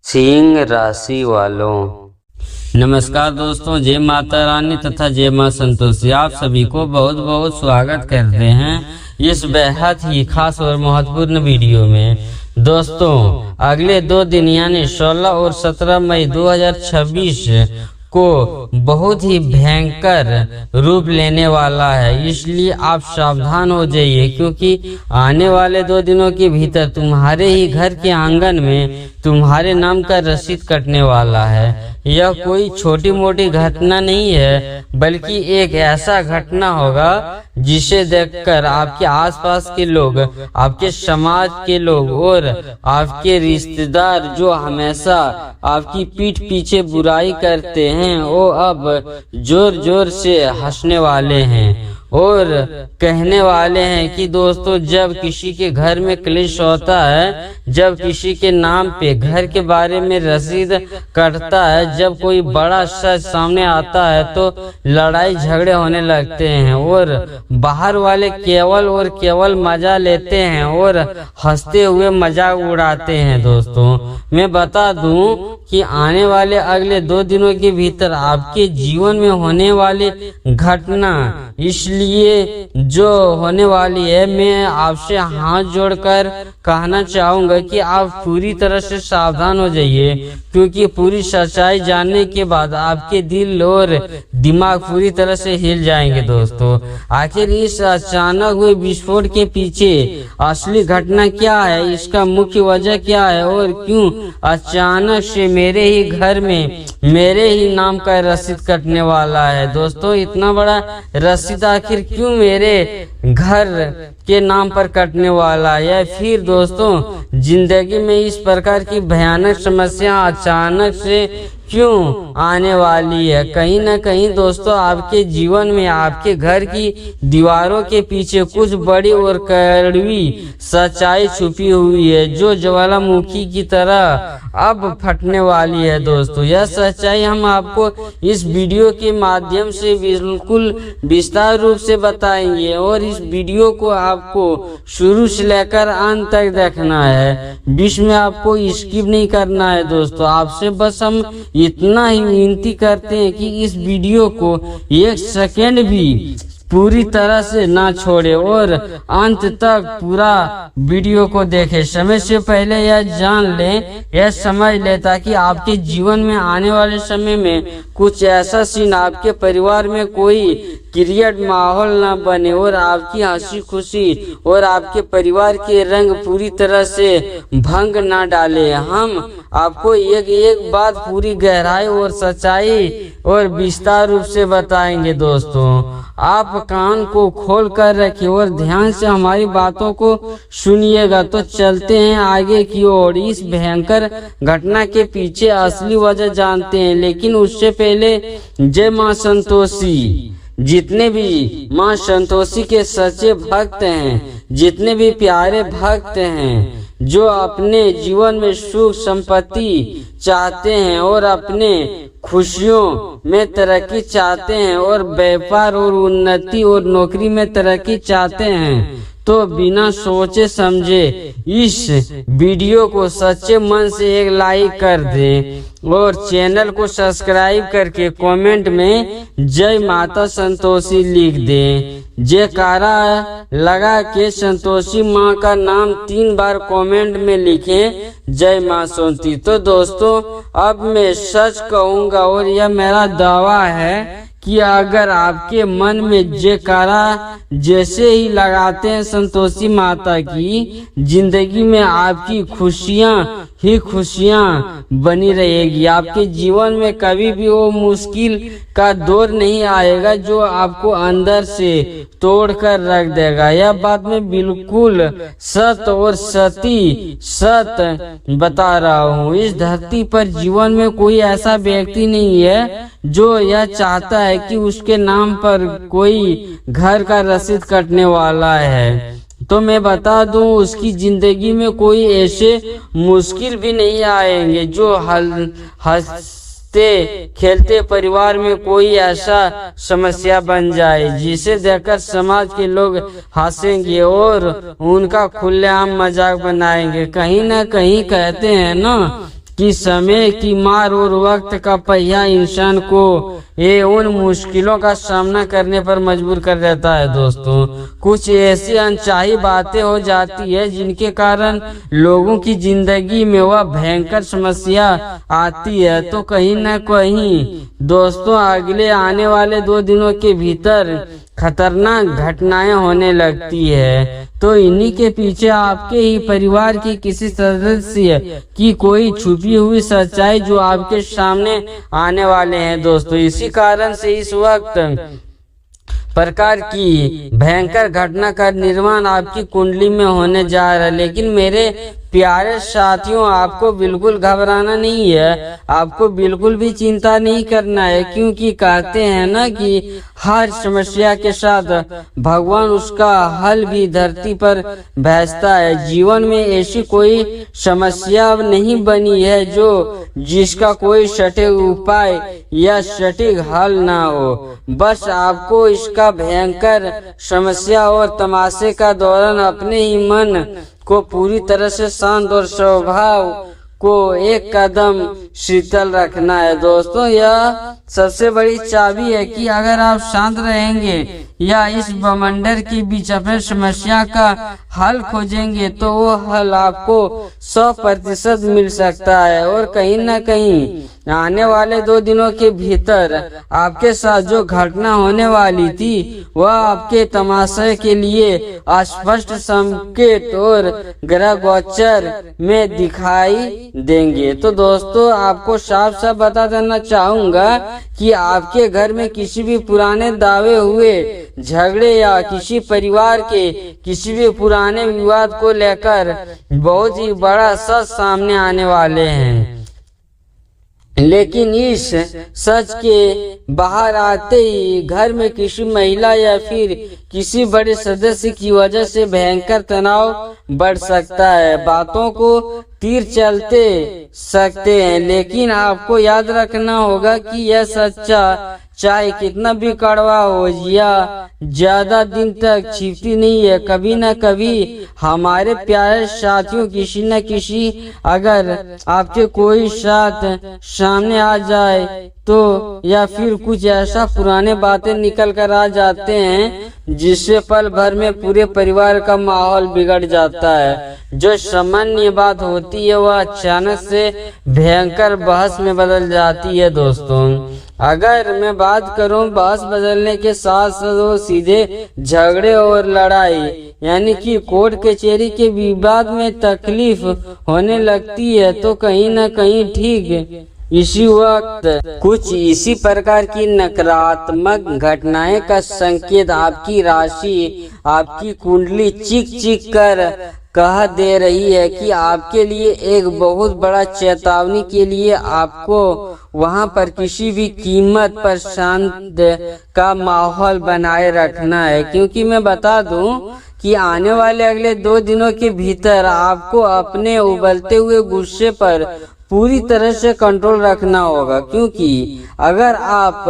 सिंह राशि वालों, नमस्कार दोस्तों। जय माता रानी तथा जय मां संतोषी। आप सभी को बहुत बहुत स्वागत करते हैं इस बेहद ही खास और महत्वपूर्ण वीडियो में। दोस्तों, अगले 2 दिन यानी 16 और 17 मई 2026 को बहुत ही भयंकर रूप लेने वाला है, इसलिए आप सावधान हो जाइए, क्योंकि आने वाले 2 दिनों के भीतर तुम्हारे ही घर के आंगन में तुम्हारे नाम का रसीद कटने वाला है। यह कोई छोटी मोटी घटना नहीं है, बल्कि एक ऐसा घटना होगा जिसे देखकर आपके आसपास के लोग, आपके समाज के लोग और आपके रिश्तेदार जो हमेशा आपकी पीठ पीछे बुराई करते हैं, वो अब जोर जोर से हंसने वाले हैं और कहने वाले हैं कि दोस्तों, जब किसी के घर में क्लेश होता है, जब किसी के नाम पे घर के बारे में रसीद कटता है, जब कोई बड़ा सच सामने आता है, तो लड़ाई झगड़े होने लगते हैं और बाहर वाले केवल और केवल मजा लेते हैं और हंसते हुए मजाक उड़ाते हैं। दोस्तों, मैं बता दूं कि आने वाले अगले 2 दिनों के भीतर आपके जीवन में होने वाली घटना इसलिए जो होने वाली है, मैं आपसे हाथ जोड़कर कहना चाहूंगा कि आप पूरी तरह से सावधान हो जाइए, क्योंकि पूरी सच्चाई जानने के बाद आपके दिल और दिमाग पूरी तरह से हिल जाएंगे। दोस्तों, आखिर इस अचानक हुए विस्फोट के पीछे असली घटना क्या है, इसका मुख्य वजह क्या है और क्यों अचानक से मेरे ही घर में मेरे ही नाम का रसीद कटने वाला है। दोस्तों, इतना बड़ा रसीद आखिर क्यों मेरे घर के नाम पर कटने वाला है, या फिर दोस्तों जिंदगी में इस प्रकार की भयानक समस्या अचानक से क्यों आने वाली है। कहीं ना कहीं दोस्तों, आपके जीवन में आपके घर की दीवारों के पीछे कुछ बड़ी और कड़वी सच्चाई छुपी हुई है, जो ज्वालामुखी की तरह अब फटने वाली है। दोस्तों, यह सच्चाई हम आपको इस वीडियो के माध्यम से बिल्कुल विस्तार रूप से बताएंगे और इस वीडियो को आपको शुरू से लेकर अंत तक देखना है, बीच में आपको स्किप नहीं करना है। दोस्तों, आपसे बस हम इतना ही विनती करते हैं कि इस वीडियो को 1 सेकेंड भी पूरी तरह से ना छोड़े और अंत तक पूरा वीडियो को देखें। समय से पहले यह जान लें, यह समझ लें, ताकि आपके जीवन में आने वाले समय में कुछ ऐसा सीन आपके परिवार में कोई क्रिएट माहौल ना बने और आपकी हंसी खुशी और आपके परिवार के रंग पूरी तरह से भंग ना डाले। हम आपको एक एक बात पूरी गहराई और सच्चाई और विस्तार रूप से बताएंगे। दोस्तों, आप कान को खोल कर रखिए और ध्यान से हमारी बातों को सुनिएगा। तो चलते हैं आगे की ओर, इस भयंकर घटना के पीछे असली वजह जानते हैं। लेकिन उससे पहले जय मां संतोषी। जितने भी मां संतोषी के सच्चे भक्त हैं, जितने भी प्यारे भक्त हैं, जो अपने जीवन में सुख संपत्ति चाहते हैं और अपने खुशियों में तरक्की चाहते हैं और व्यापार और उन्नति और नौकरी में तरक्की चाहते हैं, तो बिना सोचे समझे इस वीडियो को सच्चे मन से एक लाइक कर दें और चैनल को सब्सक्राइब करके कमेंट में जय माता संतोषी लिख दें। जयकारा लगा के संतोषी माँ का नाम 3 बार कमेंट में लिखें, जय माँ संतोषी। तो दोस्तों, अब मैं सच कहूँगा और यह मेरा दावा है कि अगर आपके मन में जयकारा जैसे ही लगाते हैं संतोषी माता की, जिंदगी में आपकी खुशियां ही खुशियां बनी रहेगी। आपके जीवन में कभी भी वो मुश्किल का दौर नहीं आएगा जो आपको अंदर से तोड़ कर रख देगा। यह बात मैं बिल्कुल सत्य और सत्य बता रहा हूँ। इस धरती पर जीवन में कोई ऐसा व्यक्ति नहीं है जो यह चाहता है कि उसके नाम पर कोई घर का रसीद कटने वाला है। तो मैं बता दूं, उसकी जिंदगी में कोई ऐसे मुश्किल भी नहीं आएंगे जो हंसते खेलते परिवार में कोई ऐसा समस्या बन जाए जिसे देखकर समाज के लोग हंसेंगे और उनका खुलेआम मजाक बनाएंगे। कहीं ना कहीं कहते हैं ना कि समय की मार और वक्त का पहिया इंसान को ये उन मुश्किलों का सामना करने पर मजबूर कर देता है। दोस्तों, कुछ ऐसी अनचाही बातें हो जाती है जिनके कारण लोगों की जिंदगी में वह भयंकर समस्या आती है। तो कहीं न कहीं दोस्तों अगले आने वाले 2 दिनों के भीतर खतरनाक घटनाएं होने लगती है। तो इन्हीं के पीछे आपके ही परिवार की किसी सदस्य की कोई छुपी हुई सच्चाई जो आपके सामने आने वाले हैं। दोस्तों, इसी कारण से इस वक्त प्रकार की भयंकर घटना का निर्माण आपकी कुंडली में होने जा रहा है। लेकिन मेरे प्यारे साथियों, आपको बिल्कुल घबराना नहीं है, आपको बिल्कुल भी चिंता नहीं करना है, क्योंकि कहते हैं ना कि हर समस्या के साथ भगवान उसका हल भी धरती पर भेजता है। जीवन में ऐसी कोई समस्या नहीं बनी है जो जिसका कोई सटीक उपाय या सटीक हल ना हो। बस आपको इसका भयंकर समस्या और तमाशे का दौरान अपने ही मन को पूरी तरह से शांत और स्वभाव को एक कदम शीतल रखना है। दोस्तों, यह सबसे बड़ी चाबी है कि अगर आप शांत रहेंगे या इस बवंडर के बीच अपने समस्या का हल खोजेंगे तो वो हल आपको 100% मिल सकता है। और कहीं न कहीं आने वाले 2 दिनों के भीतर आपके साथ जो घटना होने वाली थी वह आपके तमाशे के लिए स्पष्ट संकेत और ग्रह गोचर में दिखाई देंगे। तो दोस्तों, आपको साफ साफ बता देना चाहूंगा कि आपके घर में किसी भी पुराने दावे हुए झगड़े या किसी परिवार के किसी भी पुराने विवाद को लेकर बहुत ही बड़ा सच सामने आने वाले हैं। लेकिन इस सच के बाहर आते ही घर में किसी महिला या फिर किसी बड़े सदस्य की वजह से भयंकर तनाव बढ़ सकता है। बातों को तीर चलते सकते हैं, लेकिन आपको याद रखना होगा कि यह सच्चा चाहे कितना भी कड़वा हो या ज्यादा दिन तक छिपती नहीं है। कभी न कभी हमारे प्यारे साथियों किसी न किसी अगर आपके कोई साथ सामने आ जाए तो या फिर कुछ ऐसा पुराने बातें निकल कर आ जाते हैं जिससे पल भर में पूरे परिवार का माहौल बिगड़ जाता है। जो सामान्य बात होती है वह अचानक से भयंकर बहस में बदल जाती है। दोस्तों, अगर मैं बात करूं बहस बदलने के साथ साथ वो सीधे झगड़े और लड़ाई यानी कि कोर्ट कचहरी के विवाद में तकलीफ होने लगती है, तो कहीं न कहीं ठीक इसी वक्त कुछ इसी प्रकार की नकारात्मक घटनाएं का संकेत आपकी राशि आपकी कुंडली चीख चीख कर कह दे रही है कि आपके लिए एक बहुत बड़ा चेतावनी के लिए आपको वहां पर किसी भी कीमत पर शांत का माहौल बनाए रखना है। क्योंकि मैं बता दूं कि आने वाले अगले 2 दिनों के भीतर आपको अपने उबलते हुए गुस्से पर पूरी तरह से कंट्रोल रखना होगा, क्योंकि अगर आप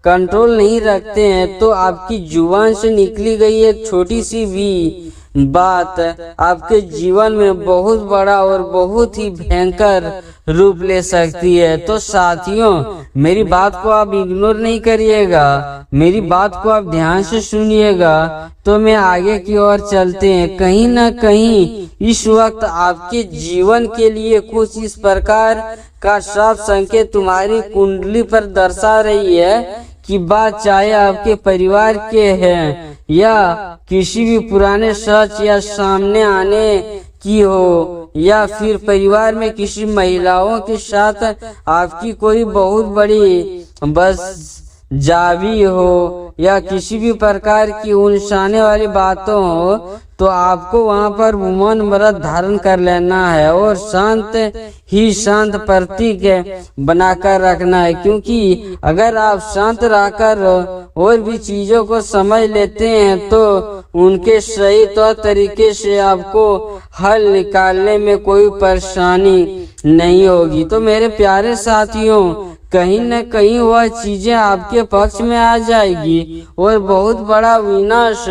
कंट्रोल नहीं रखते हैं तो आपकी जुबान से निकली गई एक छोटी सी भी बात आपके जीवन में बहुत बड़ा और बहुत ही भयंकर रूप ले सकती है। तो साथियों, मेरी बात को आप इग्नोर नहीं करिएगा, मेरी बात को आप ध्यान से सुनिएगा। तो मैं आगे की ओर चलते हैं। कहीं न कहीं इस वक्त आपके जीवन के लिए कुछ इस प्रकार का साफ संकेत तुम्हारी कुंडली पर दर्शा रही है कि बात चाहे आपके परिवार के हैं या किसी भी पुराने सच या सामने आने की हो या फिर परिवार में किसी महिलाओं के साथ आपकी कोई बहुत बड़ी बस जावी हो या किसी भी प्रकार की उलझाने वाली बातों हो, तो आपको वहां पर मौन व्रत धारण कर लेना है और शांत प्रतीक बनाकर रखना है। क्योंकि अगर आप शांत रहकर और भी चीजों को समझ लेते हैं तो उनके सही तौर तरीके से आपको हल निकालने में कोई परेशानी नहीं होगी। तो मेरे प्यारे साथियों, कहीं न कहीं वह चीजें आपके पक्ष में आ जाएगी और बहुत बड़ा विनाश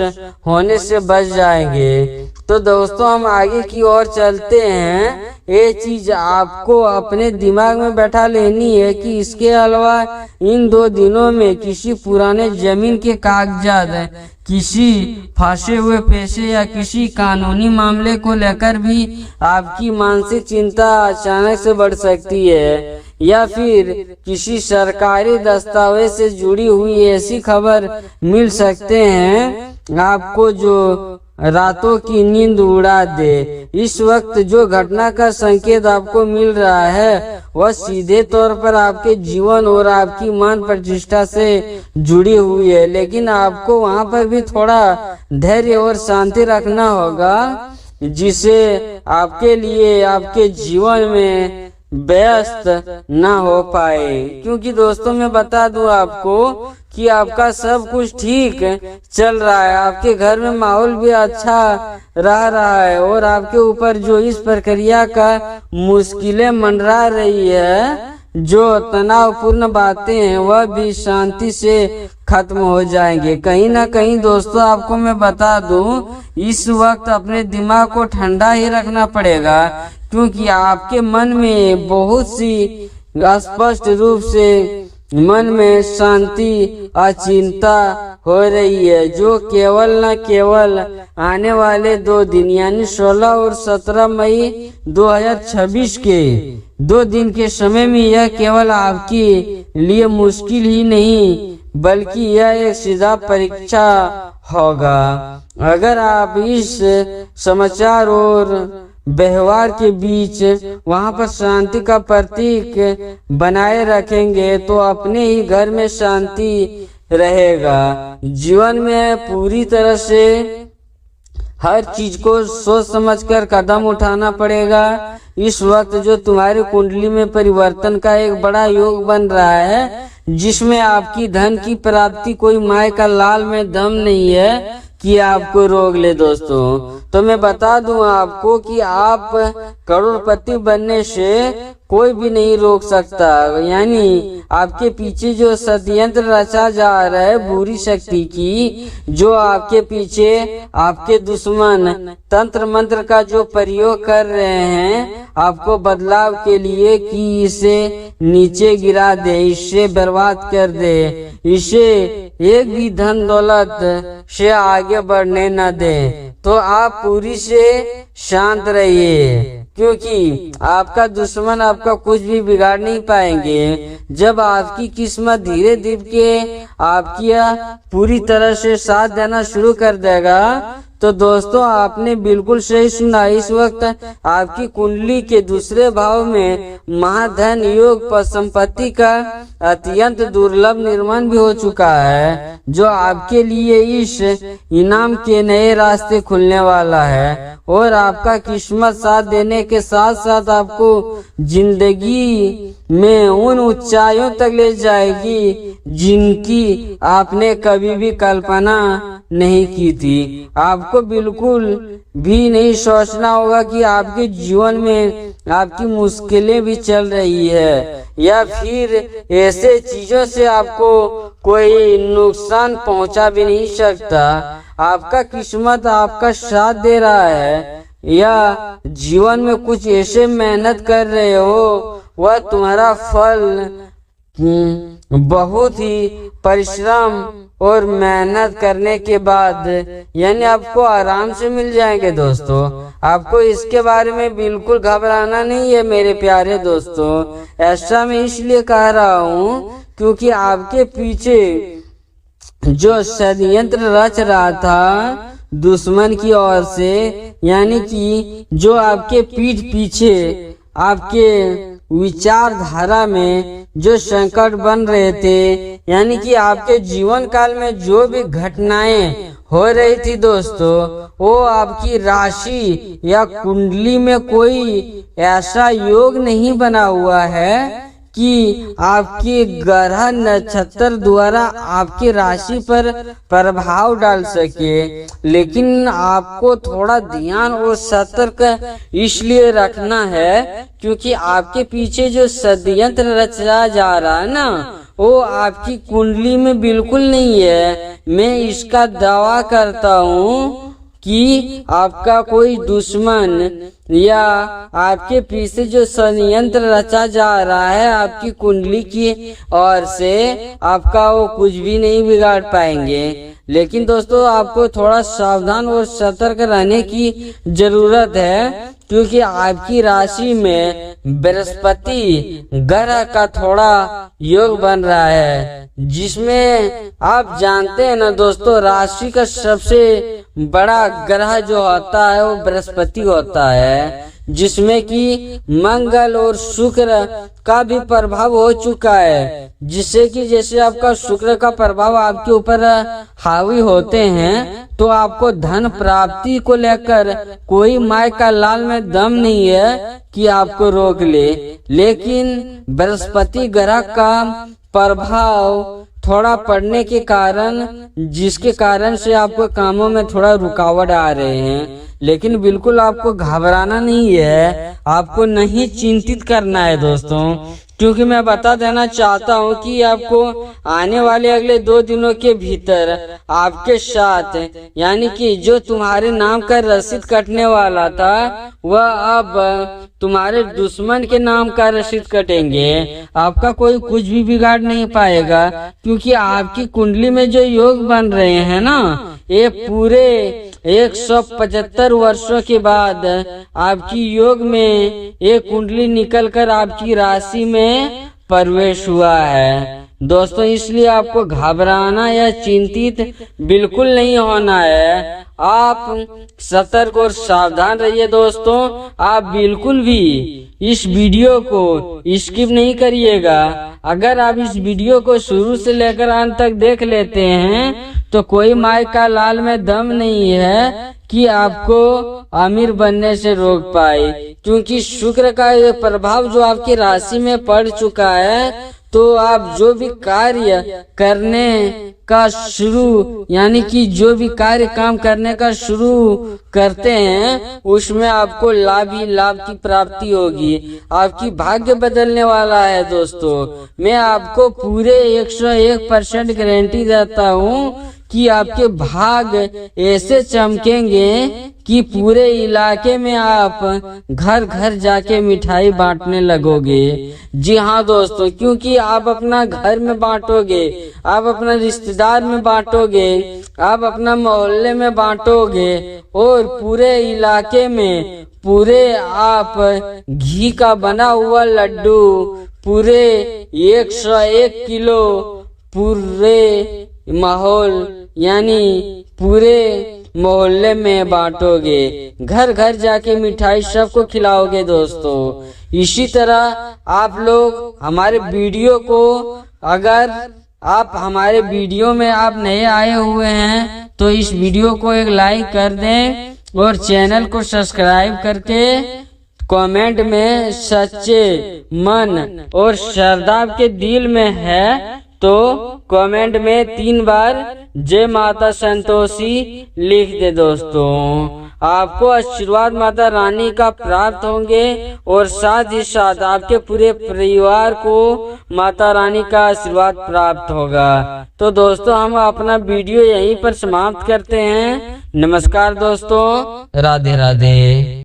होने से बच जाएंगे। तो दोस्तों हम आगे की ओर चलते हैं। ये चीज आपको अपने दिमाग में बैठा लेनी है कि इसके अलावा इन 2 दिनों में किसी पुराने जमीन के कागजात, किसी फंसे हुए पैसे या किसी कानूनी मामले को लेकर भी आपकी मानसिक चिंता अचानक से बढ़ सकती है, या फिर किसी सरकारी दस्तावेज से जुड़ी हुई ऐसी खबर मिल सकते हैं आपको जो रातों की नींद उड़ा दे। इस वक्त जो घटना का संकेत आपको मिल रहा है वह सीधे तौर पर आपके जीवन और आपकी मान प्रतिष्ठा से जुड़ी हुई है, लेकिन आपको वहां पर भी थोड़ा धैर्य और शांति रखना होगा, जिसे आपके लिए आपके जीवन में व्यस्त ना हो पाए। क्योंकि दोस्तों मैं बता दूं आपको कि आपका सब कुछ ठीक चल रहा है, आपके घर में माहौल भी अच्छा रह रहा है और आपके ऊपर जो इस प्रक्रिया का मुश्किलें मंडरा रही है, जो तनावपूर्ण बातें हैं वह भी शांति से खत्म हो जाएंगे। कहीं ना कहीं दोस्तों आपको मैं बता दूं, इस वक्त अपने दिमाग को ठंडा ही रखना पड़ेगा, क्योंकि आपके मन में बहुत सी स्पष्ट रूप से मन में शांति अचिंता हो रही है, जो केवल न केवल आने वाले 2 दिन यानी 16 और 17 मई 2026 के 2 दिन के समय में यह केवल आपके लिए मुश्किल ही नहीं बल्कि यह एक सीधा परीक्षा होगा। अगर आप इस समाचार और व्यवहार के बीच वहां पर शांति का प्रतीक बनाए रखेंगे तो अपने ही घर में शांति रहेगा। जीवन में पूरी तरह से हर चीज को सोच समझकर कदम उठाना पड़ेगा। इस वक्त जो तुम्हारी कुंडली में परिवर्तन का एक बड़ा योग बन रहा है, जिसमें आपकी धन की प्राप्ति कोई माय का लाल में दम नहीं है कि आपको रोक ले। दोस्तों तो मैं बता दूं आपको कि आप करोड़पति बनने से कोई भी नहीं रोक सकता। यानी आपके पीछे जो षड्यंत्र रचा जा रहा है बुरी शक्ति की, जो आपके पीछे आपके दुश्मन तंत्र मंत्र का जो प्रयोग कर रहे हैं आपको बदलाव के लिए कि इसे नीचे गिरा दे, इसे बर्बाद कर दे, इसे एक भी धन दौलत से आगे बढ़ने न दे, तो आप पूरी से शांत रहिए, क्योंकि आपका दुश्मन आपका कुछ भी बिगाड़ नहीं पाएंगे। जब आपकी किस्मत धीरे धीरे के आपकी पूरी तरह से साथ देना शुरू कर देगा, तो दोस्तों आपने बिल्कुल सही सुना। इस वक्त आपकी कुंडली के दूसरे भाव में महाधन योग पर संपत्ति का अत्यंत दुर्लभ निर्माण भी हो चुका है, जो आपके लिए इस इनाम के नए रास्ते खुलने वाला है और आपका किस्मत साथ देने के साथ साथ आपको जिंदगी में उन ऊंचाइयों तक ले जाएगी जिनकी आपने कभी भी कल्पना नहीं की थी। आपको बिल्कुल भी नहीं सोचना होगा कि आपके जीवन में आपकी मुश्किलें भी चल रही है या फिर ऐसे चीजों से आपको कोई नुकसान पहुंचा भी नहीं सकता। आपका किस्मत आपका साथ दे रहा है या जीवन में कुछ ऐसे मेहनत कर रहे हो, वह तुम्हारा फल बहुत ही परिश्रम और मेहनत करने के बाद यानी आपको आराम से मिल जाएंगे। दोस्तों आपको इसके बारे में बिल्कुल घबराना नहीं है मेरे प्यारे दोस्तों। ऐसा मैं इसलिए कह रहा हूँ क्योंकि आपके पीछे जो षड्यंत्र रच रहा था दुश्मन की ओर से, यानी कि जो आपके पीठ पीछे आपके विचारधारा में जो संकट बन रहे थे, यानी कि आपके जीवन काल में जो भी घटनाएं हो रही थी दोस्तों, वो आपकी राशि या कुंडली में कोई ऐसा योग नहीं बना हुआ है कि आपके ग्रह नक्षत्र द्वारा आपकी राशि पर प्रभाव डाल सके। लेकिन आपको थोड़ा ध्यान और सतर्क इसलिए रखना है क्योंकि आपके पीछे जो षड्यंत्र रचा जा रहा है ना, वो आपकी कुंडली में बिल्कुल नहीं है। मैं इसका दावा करता हूँ कि आपका कोई दुश्मन या आपके पीछे जो षड्यंत्र रचा जा रहा है आपकी कुंडली की ओर से, आपका वो कुछ भी नहीं बिगाड़ पाएंगे। लेकिन दोस्तों आपको थोड़ा सावधान और सतर्क रहने की जरूरत है, क्योंकि आपकी राशि में बृहस्पति ग्रह का थोड़ा योग बन रहा है, जिसमें आप जानते हैं ना दोस्तों, राशि का सबसे बड़ा ग्रह जो होता है वो बृहस्पति होता है, जिसमें कि मंगल और शुक्र का भी प्रभाव हो चुका है, जिससे कि जैसे आपका शुक्र का प्रभाव आपके ऊपर हावी होते हैं तो आपको धन प्राप्ति को लेकर कोई माय का लाल में दम नहीं है कि आपको रोक ले। लेकिन बृहस्पति ग्रह का प्रभाव थोड़ा पड़ने के कारण, जिसके कारण से आपको कामों में थोड़ा रुकावट आ रहे हैं, लेकिन बिल्कुल आपको घबराना नहीं है, आपको नहीं चिंतित करना है दोस्तों, क्योंकि मैं बता देना चाहता हूँ कि आपको आने वाले अगले 2 दिनों के भीतर आपके साथ, यानी कि जो तुम्हारे नाम का रसीद कटने वाला था वह अब तुम्हारे दुश्मन के नाम का रसीद कटेंगे। आपका कोई कुछ भी बिगाड़ नहीं पाएगा, क्योंकि आपकी कुंडली में जो योग बन रहे हैं ना, ये पूरे 175 वर्षों के बाद आपकी योग में एक कुंडली निकलकर आपकी राशि में प्रवेश हुआ है दोस्तों। इसलिए आपको घबराना या चिंतित बिल्कुल नहीं होना है। आप सतर्क और सावधान रहिए दोस्तों। आप बिल्कुल भी इस वीडियो को स्किप नहीं करिएगा। अगर आप इस वीडियो को शुरू से लेकर अंत तक देख लेते हैं तो कोई माय का लाल में दम नहीं है कि आपको अमीर बनने से रोक पाए, क्योंकि शुक्र का ये प्रभाव जो आपकी राशि में पड़ चुका है, तो आप जो भी कार्य करने का शुरू, यानी कि जो भी कार्य काम करने का शुरू करते हैं उसमें आपको लाभ ही लाभ की प्राप्ति होगी। आपकी भाग्य बदलने वाला है दोस्तों। मैं आपको पूरे 101% गारंटी देता हूँ कि आपके भाग ऐसे चमकेंगे कि पूरे इलाके में आप घर घर जाके मिठाई बांटने लगोगे। जी हाँ दोस्तों, क्योंकि आप अपना घर में बांटोगे, आप अपना रिश्तेदार में बांटोगे, आप अपना मोहल्ले में बांटोगे, और पूरे इलाके में पूरे आप घी का बना हुआ लड्डू पूरे 101 किलो पूरे माहौल, यानी पूरे मोहल्ले में बांटोगे, घर घर जाके मिठाई सबको खिलाओगे दोस्तों। इसी तरह आप लोग हमारे वीडियो को, अगर आप हमारे वीडियो में आप नए आए हुए हैं तो इस वीडियो को एक लाइक कर दें और चैनल को सब्सक्राइब करके कमेंट में सच्चे मन और श्रद्धा के दिल में है तो कमेंट में 3 बार जय माता संतोषी लिख दे दोस्तों। आपको आशीर्वाद माता रानी का प्राप्त होंगे और साथ ही साथ आपके पूरे परिवार को माता रानी का आशीर्वाद प्राप्त होगा। तो दोस्तों हम अपना वीडियो यहीं पर समाप्त करते हैं। नमस्कार दोस्तों, राधे राधे।